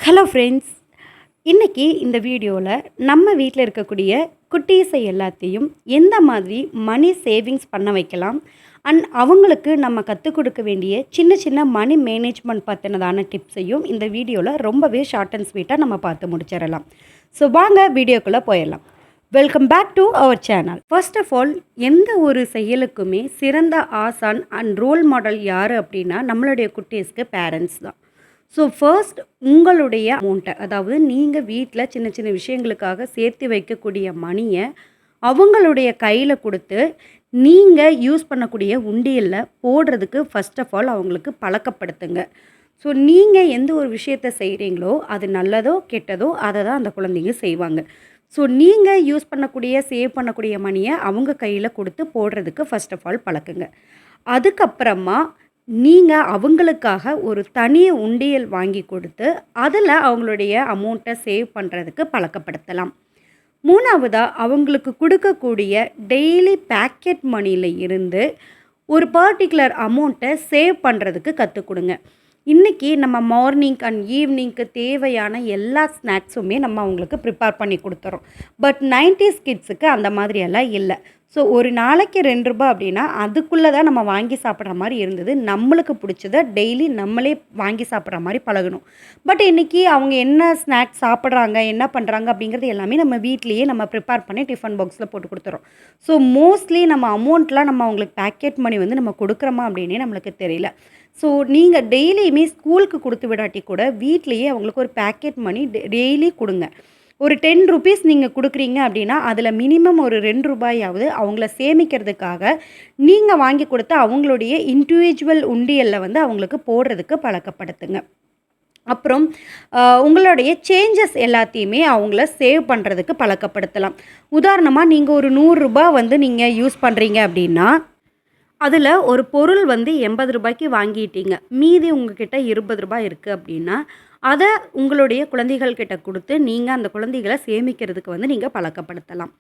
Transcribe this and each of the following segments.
Hello friends, இன்றைக்கி இந்த வீடியோவில் நம்ம வீட்டில் இருக்கக்கூடிய குட்டீஸை எல்லாத்தையும் எந்த மாதிரி மணி சேவிங்ஸ் பண்ண வைக்கலாம் அண்ட் அவங்களுக்கு நம்ம கற்றுக் கொடுக்க வேண்டிய சின்ன சின்ன மணி மேனேஜ்மெண்ட் பற்றினதான டிப்ஸையும் இந்த வீடியோவில் ரொம்பவே ஷார்ட் அண்ட் ஸ்வீட்டாக நம்ம பார்த்து முடிச்சிடலாம். ஸோ வாங்க வீடியோக்குள்ளே போயிடலாம். Welcome back to our channel. First of all, எந்த ஒரு செயலுக்குமே சிறந்த ஆசான் அண்ட் ரோல் மாடல் யார் அப்படின்னா நம்மளுடைய குட்டீஸ்க்கு பேரண்ட்ஸ் தான். ஸோ ஃபர்ஸ்ட் உங்களுடைய அமௌண்ட்டை, அதாவது நீங்கள் வீட்டில் சின்ன சின்ன விஷயங்களுக்காக சேர்த்து வைக்கக்கூடிய மணியை அவங்களுடைய கையில் கொடுத்து நீங்கள் யூஸ் பண்ணக்கூடிய உண்டியலில் போடுறதுக்கு ஃபர்ஸ்ட் ஆஃப் ஆல் அவங்களுக்கு பழக்கப்படுத்துங்க. ஸோ நீங்கள் எந்த ஒரு விஷயத்தை செய்கிறீங்களோ அது நல்லதோ கெட்டதோ அதை தான் அந்த குழந்தைங்க செய்வாங்க. ஸோ நீங்கள் யூஸ் பண்ணக்கூடிய சேவ் பண்ணக்கூடிய மணியை அவங்க கையில் கொடுத்து போடுறதுக்கு ஃபர்ஸ்ட் ஆஃப் ஆல் பழக்குங்க. அதுக்கப்புறமா நீங்கள் அவங்களுக்காக ஒரு தனி உண்டியல் வாங்கி கொடுத்து அதில் அவங்களுடைய அமௌண்ட்டை சேவ் பண்ணுறதுக்கு பழக்கப்படுத்தலாம். மூணாவதாக, அவங்களுக்கு கொடுக்கக்கூடிய டெய்லி பேக்கெட் மணியில் இருந்து ஒரு பர்டிகுலர் அமௌண்ட்டை சேவ் பண்ணுறதுக்கு கற்றுக் கொடுங்க. இன்றைக்கி நம்ம மார்னிங் அண்ட் ஈவினிங்க்கு தேவையான எல்லா ஸ்நாக்ஸுமே நம்ம அவங்களுக்கு ப்ரிப்பேர் பண்ணி கொடுத்துறோம். பட் 90s கிட்ஸுக்கு அந்த மாதிரியெல்லாம் இல்லை. ஸோ ஒரு நாளைக்கு ₹2 அப்படின்னா அதுக்குள்ளே தான் நம்ம வாங்கி சாப்பிட்ற மாதிரி இருந்தது. நம்மளுக்கு பிடிச்சதை டெய்லி நம்மளே வாங்கி சாப்பிட்ற மாதிரி பழகணும். பட் இன்றைக்கி அவங்க என்ன ஸ்நாக்ஸ் சாப்பிட்றாங்க, என்ன பண்ணுறாங்க அப்படிங்கிறது எல்லாமே நம்ம வீட்லேயே நம்ம ப்ரிப்பேர் பண்ணி டிஃபன் பாக்ஸில் போட்டு கொடுத்துறோம். ஸோ மோஸ்ட்லி நம்ம அமௌண்ட்லாம் நம்ம அவங்களுக்கு பேக்கெட் மணி நம்ம கொடுக்குறோமா அப்படின்னே நம்மளுக்கு தெரியல. ஸோ நீங்கள் டெய்லியுமே ஸ்கூலுக்கு கொடுத்து விடாட்டி கூட வீட்லேயே அவங்களுக்கு ஒரு பேக்கெட் மணி டெய்லி கொடுங்க. ஒரு ₹10 நீங்கள் கொடுக்குறீங்க அப்படின்னா அதில் மினிமம் ஒரு ₹2 அவங்கள சேமிக்கிறதுக்காக நீங்கள் வாங்கி கொடுத்து அவங்களுடைய இண்டிவிஜுவல் உண்டியலில் அவங்களுக்கு போடுறதுக்கு பழக்கப்படுத்துங்க. அப்புறம் உங்களுடைய சேஞ்சஸ் எல்லாத்தையுமே அவங்கள சேவ் பண்ணுறதுக்கு பழக்கப்படுத்தலாம். உதாரணமாக, நீங்கள் ஒரு ₹100 நீங்கள் யூஸ் பண்ணுறீங்க அப்படின்னா அதில் ஒரு பொருள் ₹80 வாங்கிட்டீங்க, மீதி உங்ககிட்ட ₹20 இருக்குது அப்படின்னா அதை உங்களுடைய குழந்தைகள் கிட்ட கொடுத்து நீங்கள் அந்த குழந்தைகளை சேமிக்கிறதுக்கு நீங்கள் பழக்கப்படுத்தலாம்.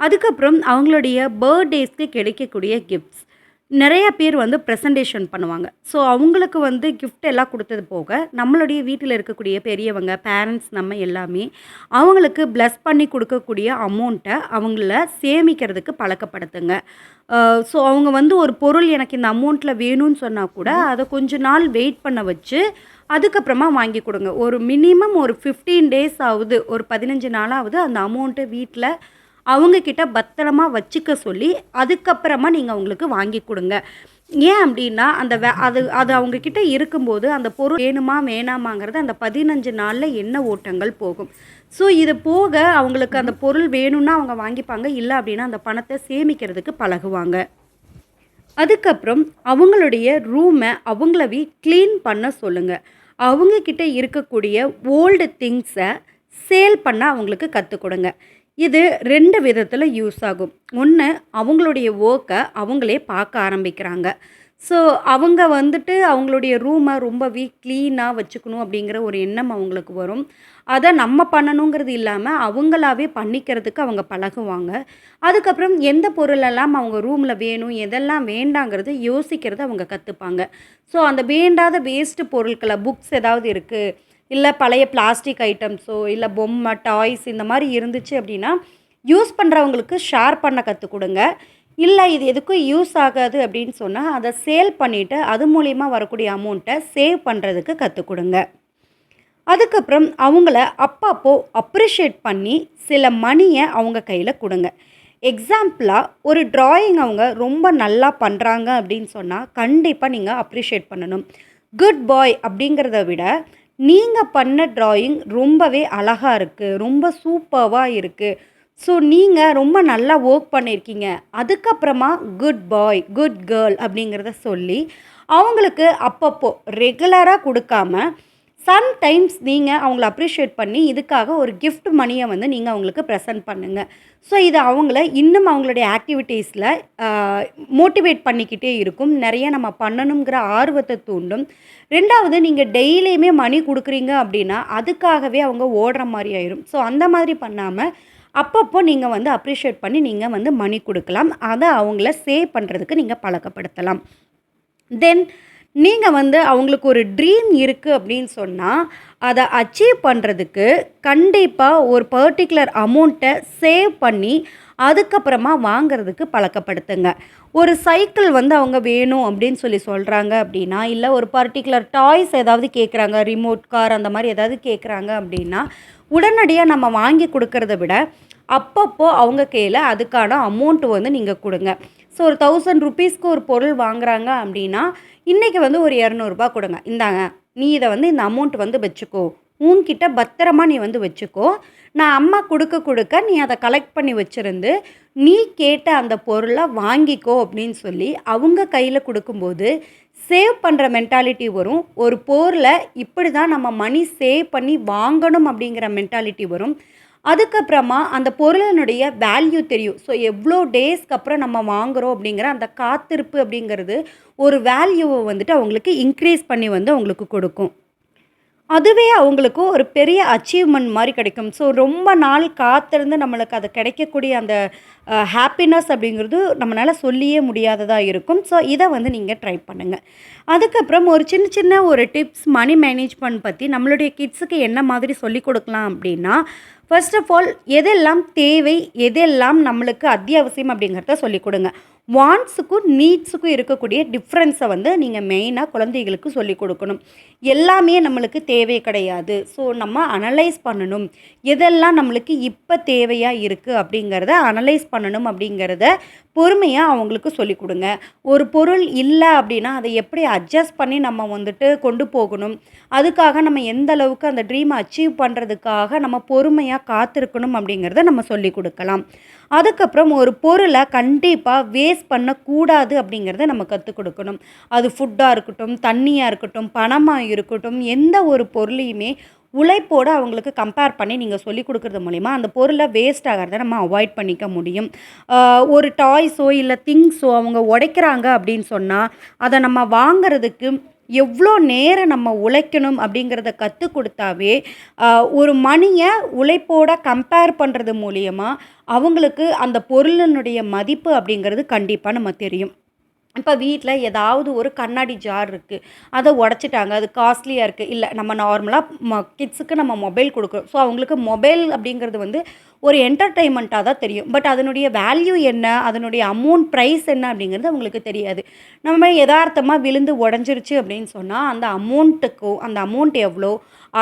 அதுக்கப்புறம் அவங்களுடைய பர்த்டேஸ்க்கு கிடைக்கக்கூடிய கிஃப்ட்ஸ், நிறைய பேர் ப்ரெசன்டேஷன் பண்ணுவாங்க. ஸோ அவங்களுக்கு கிஃப்ட் எல்லாம் கொடுத்தது போக நம்மளுடைய வீட்டில் இருக்கக்கூடிய பெரியவங்க, பேரண்ட்ஸ், நம்ம எல்லாமே அவங்களுக்கு ப்ளஸ் பண்ணி கொடுக்கக்கூடிய அமௌண்ட்டை அவங்கள சேமிக்கிறதுக்கு பழக்கப்படுத்துங்க. ஸோ அவங்க ஒரு பொருள் எனக்கு இந்த அமௌண்ட்டில் வேணும்னு சொன்னால் கூட அதை கொஞ்ச நாள் வெயிட் பண்ண வச்சு அதுக்கப்புறமா வாங்கி கொடுங்க. ஒரு மினிமம் ஒரு 15 டேஸ் ஆகுது, ஒரு 15 நாளாவது அந்த அமௌண்ட்டை வீட்டில் அவங்கக்கிட்ட பத்திரமா வச்சுக்க சொல்லி அதுக்கப்புறமா நீங்கள் அவங்களுக்கு வாங்கி கொடுங்க. ஏன் அப்படின்னா அந்த அது அவங்கக்கிட்ட இருக்கும்போது அந்த பொருள் வேணுமா வேணாமாங்கிறது அந்த 15 நாளில் என்ன ஓட்டங்கள் போகும். ஸோ இது போக அவங்களுக்கு அந்த பொருள் வேணும்னா அவங்க வாங்கிப்பாங்க, இல்லை அப்படின்னா அந்த பணத்தை சேமிக்கிறதுக்கு பழகுவாங்க. அதுக்கப்புறம் அவங்களுடைய ரூமை அவங்களவே க்ளீன் பண்ண சொல்லுங்கள். அவங்கக்கிட்ட இருக்கக்கூடிய ஓல்டு திங்ஸை சேல் பண்ண அவங்களுக்கு கற்றுக் கொடுங்க. இது 2 விதத்தில் யூஸ் ஆகும். ஒன்று, அவங்களுடைய ஒர்க்கை அவங்களே பார்க்க ஆரம்பிக்கிறாங்க. ஸோ அவங்க அவங்களுடைய ரூமை ரொம்பவே க்ளீனாக வச்சுக்கணும் அப்படிங்கிற ஒரு எண்ணம் அவங்களுக்கு வரும். அதை நம்ம பண்ணணுங்கிறது இல்லாமல் அவங்களாவே பண்ணிக்கிறதுக்கு அவங்க பழகுவாங்க. அதுக்கப்புறம் எந்த பொருளெல்லாம் அவங்க ரூமில் வேணும், எதெல்லாம் வேண்டாங்கிறது யோசிக்கிறது அவங்க கற்றுப்பாங்க. ஸோ அந்த வேண்டாத வேஸ்ட்டு பொருட்களை, புக்ஸ் ஏதாவது இருக்குது, இல்லை பழைய பிளாஸ்டிக் ஐட்டம்ஸோ இல்லை பொம்மை, டாய்ஸ் இந்த மாதிரி இருந்துச்சு அப்படின்னா யூஸ் பண்ணுறவங்களுக்கு ஷேர் பண்ண கற்றுக் கொடுங்க. இல்லை இது எதுக்கும் யூஸ் ஆகாது அப்படின்னு சொன்னால் அதை சேல் பண்ணிவிட்டு அது மூலிமா வரக்கூடிய அமௌண்ட்டை சேவ் பண்ணுறதுக்கு கற்றுக் கொடுங்க. அதுக்கப்புறம் அவங்கள அப்பப்போ அப்ரிஷியேட் பண்ணி சில மணியை அவங்க கையில் கொடுங்க. எக்ஸாம்பிளாக, ஒரு ட்ராயிங் அவங்க ரொம்ப நல்லா பண்ணுறாங்க அப்படின்னு சொன்னால் கண்டிப்பாக நீங்கள் அப்ரிஷியேட் பண்ணணும். குட் பாய் அப்படிங்கிறத விட நீங்கள் பண்ண ட்ராயிங் ரொம்பவே அழகாக இருக்குது, ரொம்ப சூப்பர்வாக இருக்குது, ஸோ நீங்கள் ரொம்ப நல்லா ஒர்க் பண்ணியிருக்கீங்க, அதுக்கப்புறமா குட் பாய், குட் கேர்ள் அப்படிங்கிறத சொல்லி அவங்களுக்கு அப்பப்போ ரெகுலராக கொடுக்காம சம்டைம்ஸ் நீங்கள் அவங்கள அப்ரிஷியேட் பண்ணி இதுக்காக ஒரு கிஃப்ட் மணியை நீங்கள் அவங்களுக்கு ப்ரெசென்ட் பண்ணுங்கள். ஸோ இது அவங்கள இன்னும் அவங்களுடைய ஆக்டிவிட்டீஸில் மோட்டிவேட் பண்ணிக்கிட்டே இருக்கும். நிறைய நம்ம பண்ணணுங்கிற ஆர்வத்தை தூண்டும். 2வது, நீங்கள் டெய்லியுமே மணி கொடுக்குறீங்க அப்படின்னா அதுக்காகவே அவங்க ஓடுற மாதிரி ஆயிரும். ஸோ அந்த மாதிரி பண்ணாமல் அப்பப்போ நீங்கள் அப்ரிஷியேட் பண்ணி நீங்கள் மணி கொடுக்கலாம். அதை அவங்கள சேவ் பண்ணுறதுக்கு நீங்கள் பழக்கப்படுத்தலாம். தென் நீங்கள் வந்து அவங்களுக்கு ஒரு ட்ரீம் இருக்குது அப்படின்னு சொன்னால் அதை அச்சீவ் பண்ணுறதுக்கு கண்டிப்பாக ஒரு பர்ட்டிகுலர் அமௌண்ட்டை சேவ் பண்ணி அதுக்கப்புறமா வாங்கிறதுக்கு பழக்கப்படுத்துங்க. ஒரு சைக்கிள் வந்து அவங்க வேணும் அப்படின்னு சொல்கிறாங்க அப்படின்னா, இல்லை ஒரு பர்ட்டிகுலர் டாய்ஸ் ஏதாவது கேட்குறாங்க, ரிமோட் கார் அந்த மாதிரி ஏதாவது கேட்குறாங்க அப்படின்னா, உடனடியாக நம்ம வாங்கி கொடுக்கறத விட அப்பப்போ அவங்க கையில் அதுக்கான அமௌண்ட் வந்து நீங்கள் கொடுங்க. ஸோ ஒரு 1000 ருப்பீஸ்க்கு ஒரு பொருள் வாங்குறாங்க அப்படின்னா, இன்றைக்கி வந்து ஒரு 200 கொடுங்க. இந்தாங்க, நீ இதை வந்து இந்த அமௌண்ட் வந்து வச்சுக்கோ, உன்கிட்ட பத்திரமா நீ வந்து வச்சுக்கோ, நான் அம்மா கொடுக்க நீ அதை கலெக்ட் பண்ணி வச்சுருந்து நீ கேட்ட அந்த பொருளை வாங்கிக்கோ அப்படின்னு சொல்லி அவங்க கையில் கொடுக்கும்போது சேவ் பண்ணுற மென்டாலிட்டி வரும். ஒரு பொருளை இப்படி தான் நம்ம மணி சேவ் பண்ணி வாங்கணும் அப்படிங்கிற மென்டாலிட்டி வரும். அதுக்கப்புறமா அந்த பொருளினுடைய வேல்யூ தெரியும். ஸோ எவ்வளோ டேஸ்க்கு அப்புறம் நம்ம வாங்குகிறோம் அப்படிங்கிற அந்த காத்திருப்பு அப்படிங்கிறது ஒரு வேல்யூவை வந்துட்டு அவங்களுக்கு இன்க்ரீஸ் பண்ணி வந்து அவங்களுக்கு கொடுக்கும். அதுவே அவங்களுக்கு ஒரு பெரிய அச்சீவ்மெண்ட் மாதிரி கிடைக்கும். ஸோ ரொம்ப நாள் காத்திருந்து நம்மளுக்கு அது கிடைக்கக்கூடிய அந்த ஹாப்பினஸ் அப்படிங்கிறது நம்மளால் சொல்லியே முடியாததா இருக்கும். ஸோ இதை வந்து நீங்கள் ட்ரை பண்ணுங்கள். அதுக்கப்புறம் ஒரு சின்ன சின்ன ஒரு டிப்ஸ் மணி மேனேஜ்மெண்ட் பற்றி நம்மளுடைய கிட்ஸுக்கு என்ன மாதிரி சொல்லிக் கொடுக்கலாம் அப்படின்னா, ஃபர்ஸ்ட் ஆஃப் ஆல் எதெல்லாம் தேவை, எதெல்லாம் நம்மளுக்கு அத்தியாவசியம் அப்படிங்கிறத சொல்லிக் கொடுங்க. வாண்ட்ஸுக்கும் நீட்ஸுக்கும் இருக்கக்கூடிய டிஃப்ரென்ஸை வந்து நீங்கள் மெயினாக குழந்தைகளுக்கு சொல்லிக் கொடுக்கணும். எல்லாமே நம்மளுக்கு தேவை கிடையாது. ஸோ நம்ம அனலைஸ் பண்ணணும். எதெல்லாம் நம்மளுக்கு இப்போ தேவையாக இருக்குது அப்படிங்கிறத அனலைஸ் பண்ணணும் அப்படிங்கிறத பொறுமையாக அவங்களுக்கு சொல்லிக் கொடுங்க. ஒரு பொருள் இல்லை அப்படின்னா அதை எப்படி அட்ஜஸ்ட் பண்ணி நம்ம வந்துட்டு கொண்டு போகணும், அதுக்காக நம்ம எந்த அளவுக்கு அந்த ட்ரீமை அச்சீவ் பண்ணுறதுக்காக நம்ம பொறுமையாக காத்திருக்கணும் அப்படிங்கிறத நம்ம சொல்லிக் கொடுக்கலாம். அதுக்கப்புறம் ஒரு பொருளை கண்டிப்பாக வேஸ்ட் பண்ணக்கூடாது அப்படிங்கிறத நம்ம கற்றுக் கொடுக்கணும். அது ஃபுட்டாக இருக்கட்டும், தண்ணியாக இருக்கட்டும், பணமாக இருக்கட்டும், எந்த ஒரு பொருளையுமே உழைப்போடு அவங்களுக்கு கம்பேர் பண்ணி நீங்கள் சொல்லிக் கொடுக்குறது மூலிமா அந்த பொருளை வேஸ்ட் ஆகிறத நம்ம அவாய்ட் பண்ணிக்க முடியும். ஒரு டாய்ஸோ இல்லை திங்ஸோ அவங்க உடைக்கிறாங்க அப்படின்னு சொன்னால் அதை நம்ம வாங்கிறதுக்கு எவ்வளோ நேரம் நம்ம உழைக்கணும் அப்படிங்கிறத கற்றுக் கொடுத்தாவே ஒரு மணியை உழைப்போட கம்பேர் பண்ணுறது மூலிமா அவங்களுக்கு அந்த பொருளினுடைய மதிப்பு அப்படிங்கிறது கண்டிப்பாக நம்ம தெரியும். இப்போ வீட்டில் ஏதாவது ஒரு கண்ணாடி ஜார் இருக்குது, அதை உடச்சிட்டாங்க, அது காஸ்ட்லியாக இருக்குது. இல்லை நம்ம நார்மலாக கிட்ஸுக்கு நம்ம மொபைல் கொடுக்குறோம். ஸோ அவங்களுக்கு மொபைல் அப்படிங்கிறது வந்து ஒரு என்டர்டெயின்மெண்ட்டாக தான் தெரியும். பட் அதனுடைய வேல்யூ என்ன, அதனுடைய அமௌண்ட் ப்ரைஸ் என்ன அப்படிங்கிறது அவங்களுக்கு தெரியாது. நம்ம யதார்த்தமாக விழுந்து உடஞ்சிருச்சு அப்படின்னு சொன்னால் அந்த அமௌண்ட் எவ்வளோ,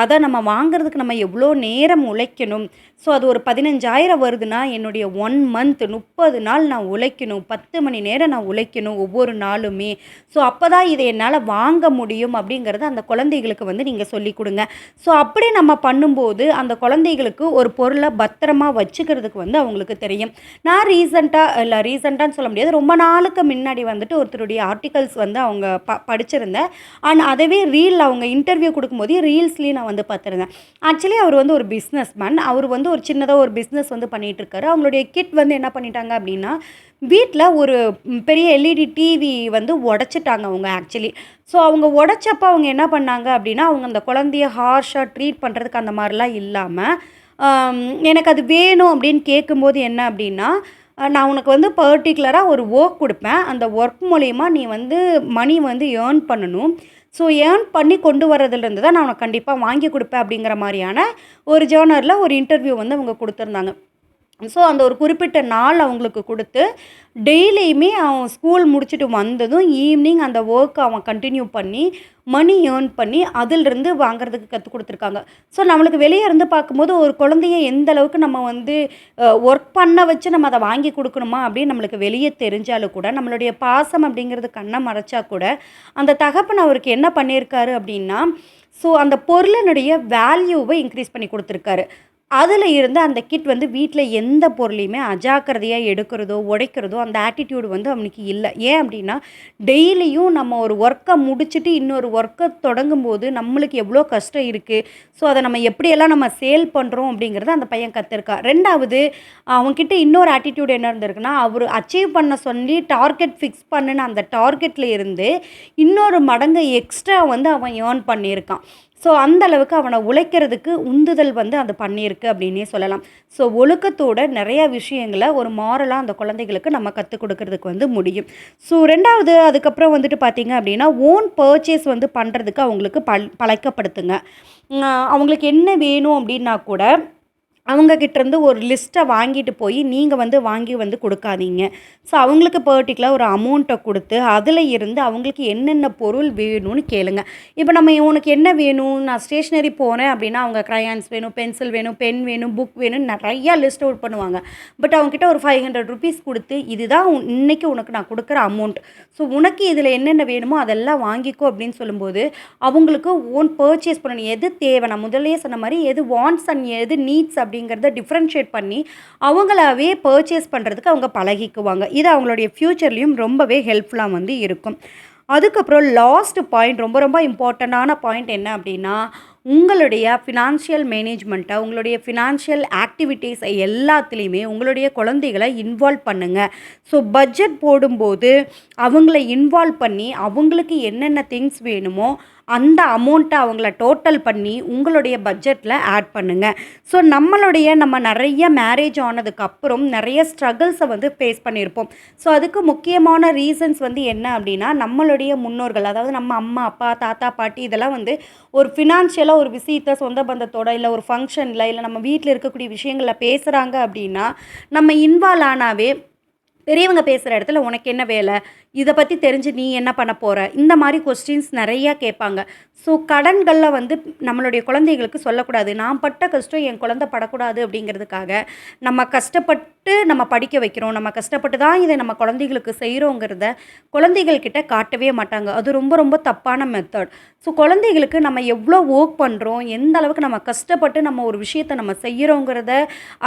அதை நம்ம வாங்குறதுக்கு நம்ம எவ்வளோ நேரம் உழைக்கணும். ஸோ அது ஒரு 15,000 வருதுன்னா என்னுடைய 1 மந்த் 30 நாள் நான் உழைக்கணும், 10 மணி நேரம் நான் உழைக்கணும் ஒவ்வொரு நாளுமே. ஸோ அப்போ தான் இதை என்னால் வாங்க முடியும் அப்படிங்கிறத அந்த குழந்தைகளுக்கு வந்து நீங்கள் சொல்லிக் கொடுங்க. ஸோ அப்படி நம்ம பண்ணும்போது அந்த குழந்தைகளுக்கு ஒரு பொருளை பத்திரமா வச்சுக்கிறதுக்கு வந்து அவங்களுக்கு தெரியும். நான் ரீசெண்டான்னு சொல்ல முடியாது, ரொம்ப நாளுக்கு முன்னாடி வந்துட்டு ஒருத்தருடைய ஆர்டிகல்ஸ் வந்து அவங்க படிச்சிருந்தேன். அண்ட் அதவே அவங்க இன்டர்வியூ கொடுக்கும்போது ரீல்ஸ்லேயும் நான் வந்து பார்த்துருந்தேன். ஆக்சுவலி அவர் வந்து ஒரு பிஸ்னஸ் மேன். அவர் வந்து ஒரு சின்னதாக ஒரு பிஸ்னஸ் வந்து பண்ணிகிட்ருக்காரு. அவங்களுடைய கிட் வந்து என்ன பண்ணிட்டாங்க அப்படின்னா, வீட்டில் ஒரு பெரிய எல்இடி டிவி வந்து உடச்சிட்டாங்க அவங்க ஆக்சுவலி. ஸோ அவங்க உடச்சப்போ அவங்க என்ன பண்ணாங்க அப்படின்னா, அவங்க அந்த குழந்தைய ஹார்ஷாக ட்ரீட் பண்ணுறதுக்கு அந்த மாதிரிலாம் இல்லாமல், எனக்கு அது வேணும் அப்படின்னு கேட்கும்போது என்ன அப்படின்னா, நான் உனக்கு வந்து பர்ட்டிகுலராக ஒரு ஒர்க் கொடுப்பேன், அந்த ஒர்க் மூலயமா நீ வந்து மணி வந்து ஏர்ன் பண்ணணும். ஸோ ஏர்ன் பண்ணி கொண்டு வரதுலேருந்து தான் நான் உனக்கு கண்டிப்பாக வாங்கி கொடுப்பேன் அப்படிங்கிற மாதிரியான ஒரு ஜேர்னலில் ஒரு இன்டர்வியூ வந்து அவங்க கொடுத்துருந்தாங்க. ஸோ அந்த ஒரு குறிப்பிட்ட நாள் அவங்களுக்கு கொடுத்து டெய்லியுமே அவன் ஸ்கூல் முடிச்சுட்டு வந்ததும் ஈவினிங் அந்த ஒர்க்கை அவன் கண்டினியூ பண்ணி மணி ஏர்ன் பண்ணி அதிலிருந்து வாங்குறதுக்கு கற்றுக் கொடுத்துருக்காங்க. ஸோ நம்மளுக்கு வெளியே இருந்து பார்க்கும்போது ஒரு குழந்தைய எந்த அளவுக்கு நம்ம வந்து ஒர்க் பண்ண வச்சு நம்ம அதை வாங்கி கொடுக்கணுமா அப்படின்னு நம்மளுக்கு வெளியே தெரிஞ்சாலும் கூட, நம்மளுடைய பாசம் அப்படிங்கிறது கண்ணை மறைச்சா கூட, அந்த தகப்பன் அவருக்கு என்ன பண்ணியிருக்காரு அப்படின்னா, ஸோ அந்த பொருளினுடைய வேல்யூவை இன்க்ரீஸ் பண்ணி கொடுத்துருக்காரு. அதில் இருந்து அந்த கிட் வந்து வீட்டில் எந்த பொருளையுமே அஜாக்கிரதையாக எடுக்கிறதோ உடைக்கிறதோ அந்த ஆட்டிடியூடு வந்து அவனுக்கு இல்லை. ஏன் அப்படின்னா, டெய்லியும் நம்ம ஒரு ஒர்க்கை முடிச்சுட்டு இன்னொரு ஒர்க்கை தொடங்கும்போது நம்மளுக்கு எவ்வளோ கஷ்டம் இருக்குது. ஸோ அதை நம்ம எப்படியெல்லாம் நம்ம சேல் பண்ணுறோம் அப்படிங்கிறத அந்த பையன் கற்றுருக்கா. ரெண்டாவது, அவன்கிட்ட இன்னொரு ஆட்டிடியூடு என்ன இருந்திருக்குன்னா, அவர் அச்சீவ் பண்ண சொல்லி டார்கெட் ஃபிக்ஸ் பண்ணின அந்த டார்கெட்டில் இருந்து இன்னொரு மடங்கு எக்ஸ்ட்ரா வந்து அவன் ஏர்ன் பண்ணியிருக்கான். ஸோ அந்த அளவுக்கு அவனை உழைக்கிறதுக்கு உந்துதல் வந்து அது பண்ணியிருக்கு அப்படின்னே சொல்லலாம். ஸோ ஒழுக்கத்தோட நிறைய விஷயங்கள ஒரு மாரலா அந்த குழந்தைகளுக்கு நம்ம கத்துக் குடுக்கறதுக்கு வந்து முடியும். ஸோ 2வது அதுக்கப்புறம் வந்துட்டு பார்த்தீங்க அப்படின்னா, ஓன் பர்ச்சேஸ் வந்து பண்றதுக்கு அவங்களுக்கு பழக்கப்படுத்துங்க. அவங்களுக்கு என்ன வேணும் அப்படின்னா கூட அவங்க கிட்டேருந்து ஒரு லிஸ்ட்டை வாங்கிட்டு போய் நீங்கள் வந்து வாங்கி வந்து கொடுக்காதீங்க. ஸோ அவங்களுக்கு பர்ட்டிகுலர் ஒரு அமௌண்ட்டை கொடுத்து அதில் இருந்து அவங்களுக்கு என்னென்ன பொருள் வேணும்னு கேளுங்க. இப்போ நம்ம உனக்கு என்ன வேணும், நான் ஸ்டேஷ்னரி போகிறேன் அப்படின்னா அவங்க க்ரையான்ஸ் வேணும், பென்சில் வேணும், பென் வேணும், புக் வேணும்னு நிறையா லிஸ்ட் அவுட் பண்ணுவாங்க. பட் அவங்ககிட்ட ஒரு ₹500 கொடுத்து இதுதான் இன்னைக்கு உனக்கு நான் கொடுக்குற அமௌண்ட், ஸோ உனக்கு இதில் என்னென்ன வேணுமோ அதெல்லாம் வாங்கிக்கோ அப்படின்னு சொல்லும்போது அவங்களுக்கு ஓன் பர்ச்சேஸ் பண்ணணும். எது தேவை, நான் முதல்லயே சொன்ன மாதிரி எது வாண்ட்ஸ் அண்ட் எது நீட்ஸ் அப்படிங்கிறத டிஃப்ரென்ஷியேட் பண்ணி அவங்களாவே பர்ச்சேஸ் பண்ணுறதுக்கு அவங்க பழகிக்குவாங்க. இது அவங்களுடைய ஃப்யூச்சர்லேயும் ரொம்பவே ஹெல்ப்ஃபுல்லாக வந்து இருக்கும். அதுக்கப்புறம் லாஸ்ட் பாயிண்ட், ரொம்ப ரொம்ப இம்பார்ட்டண்ட்டான பாயிண்ட் என்ன அப்படின்னா, உங்களுடைய ஃபினான்ஷியல் மேனேஜ்மெண்ட்டை, உங்களுடைய ஃபினான்ஷியல் ஆக்டிவிட்டீஸை எல்லாத்துலேயுமே உங்களுடைய குழந்தைகளை இன்வால்வ் பண்ணுங்கள். ஸோ பட்ஜெட் போடும்போது அவங்கள இன்வால்வ் பண்ணி அவங்களுக்கு என்னென்ன திங்ஸ் வேணுமோ அந்த அமௌண்ட்டை அவங்கள டோட்டல் பண்ணி உங்களுடைய பட்ஜெட்டில் ஆட் பண்ணுங்கள். ஸோ நம்ம நிறைய மேரேஜ் ஆனதுக்கப்புறம் நிறைய ஸ்ட்ரகிள்ஸை வந்து ஃபேஸ் பண்ணியிருப்போம். ஸோ அதுக்கு முக்கியமான ரீசன்ஸ் வந்து என்ன அப்படின்னா, நம்மளுடைய முன்னோர்கள், அதாவது நம்ம அம்மா அப்பா தாத்தா பாட்டி இதெல்லாம் வந்து ஒரு ஃபினான்ஷியலாக ஒரு விஷயத்தை சொந்த பந்தத்தோட இல்லை ஒரு ஃபங்க்ஷனில் இல்லை நம்ம வீட்டில் இருக்கக்கூடிய விஷயங்களில் பேசுகிறாங்க அப்படின்னா நம்ம இன்வால்வ் ஆனாவே பெரியவங்க பேசுகிற இடத்துல உனக்கு என்ன வேலை, இதை பற்றி தெரிஞ்சு நீ என்ன பண்ண போகிற, இந்த மாதிரி கொஸ்டின்ஸ் நிறையா கேட்பாங்க. ஸோ கடன்களில் வந்து நம்மளுடைய குழந்தைகளுக்கு சொல்லக்கூடாது. நான் பட்ட கஷ்டம் என் குழந்தை படக்கூடாது அப்படிங்கிறதுக்காக நம்ம கஷ்டப்பட்டு நம்ம படிக்க வைக்கிறோம், நம்ம கஷ்டப்பட்டு தான் இதை நம்ம குழந்தைகளுக்கு செய்கிறோங்கிறத குழந்தைகள்கிட்ட காட்டவே மாட்டாங்க. அது ரொம்ப ரொம்ப தப்பான மெத்தட். ஸோ குழந்தைகளுக்கு நம்ம எவ்வளோ ஒர்க் பண்ணுறோம், எந்த அளவுக்கு நம்ம கஷ்டப்பட்டு நம்ம ஒரு விஷயத்தை நம்ம செய்கிறோங்கிறத,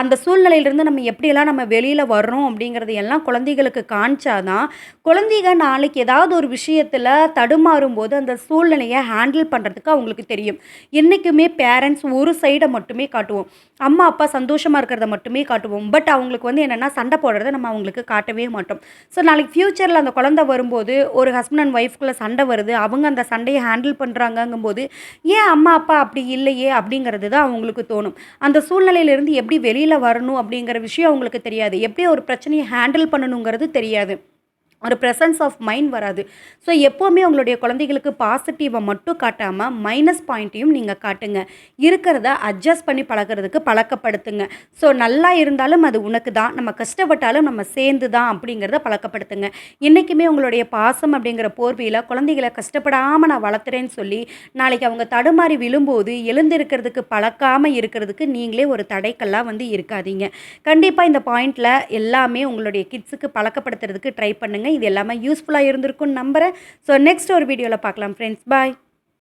அந்த சூழ்நிலையிலேருந்து நம்ம எப்படியெல்லாம் நம்ம வெளியில் வர்றோம் அப்படிங்கிறது எல்லாம் குழந்தைகளுக்கு காமிச்சாதான் குழந்தைங்க நாளைக்கு ஏதாவது ஒரு விஷயத்தில் தடுமாறும் போது அந்த சூழ்நிலையை ஹேண்டில் பண்ணுறதுக்கு அவங்களுக்கு தெரியும். என்றைக்குமே பேரண்ட்ஸ் ஒரு சைடை மட்டுமே காட்டுவோம், அம்மா அப்பா சந்தோஷமாக இருக்கிறத மட்டுமே காட்டுவோம். பட் அவங்களுக்கு வந்து என்னென்னா சண்டை போடுறத நம்ம அவங்களுக்கு காட்டவே மாட்டோம். ஸோ நாளைக்கு ஃப்யூச்சரில் அந்த குழந்தை வரும்போது ஒரு ஹஸ்பண்ட் அண்ட் ஒய்ஃப்குள்ளே சண்டை வருது, அவங்க அந்த சண்டையை ஹேண்டில் பண்ணுறாங்கங்கும்போது ஏன் அம்மா அப்பா அப்படி இல்லையே அப்படிங்கிறது தான் அவங்களுக்கு தோணும். அந்த சூழ்நிலையிலேருந்து எப்படி வெளியில் வரணும் அப்படிங்கிற விஷயம் அவங்களுக்கு தெரியாது, எப்படி ஒரு பிரச்சனையை ஹேண்டில் பண்ணணுங்கிறது தெரியாது, ஒரு ப்ரெசன்ஸ் ஆஃப் மைண்ட் வராது. ஸோ எப்போவுமே உங்களுடைய குழந்தைகளுக்கு பாசிட்டிவை மட்டும் காட்டாமல் மைனஸ் பாயிண்ட்டையும் நீங்கள் காட்டுங்க. இருக்கிறத அட்ஜஸ்ட் பண்ணி பழகிறதுக்கு பழக்கப்படுத்துங்க. ஸோ நல்லா இருந்தாலும் அது உனக்கு தான், நம்ம கஷ்டப்பட்டாலும் நம்ம சேர்ந்து தான் அப்படிங்கிறத பழக்கப்படுத்துங்க. என்றைக்குமே உங்களுடைய பாசம் அப்படிங்கிற போர்வையில் குழந்தைகளை கஷ்டப்படாமல் நான் வளர்த்துறேன்னு சொல்லி நாளைக்கு அவங்க தடுமாறி விழும்போது எழுந்திருக்கிறதுக்கு பழக்காமல் இருக்கிறதுக்கு நீங்களே ஒரு தடைக்கல்லாக வந்து இருக்காதீங்க. கண்டிப்பாக இந்த பாயிண்டில் எல்லாமே உங்களுடைய கிட்ஸுக்கு பழக்கப்படுத்துறதுக்கு ட்ரை பண்ணுங்கள். இது எல்லாமே யூஸ்ஃபுல்லாக இருந்திருக்கும்னு நம்புகிறேன். ஸோ நெக்ஸ்ட் ஒரு வீடியோவில் பார்க்கலாம் ஃப்ரெண்ட்ஸ். பாய்.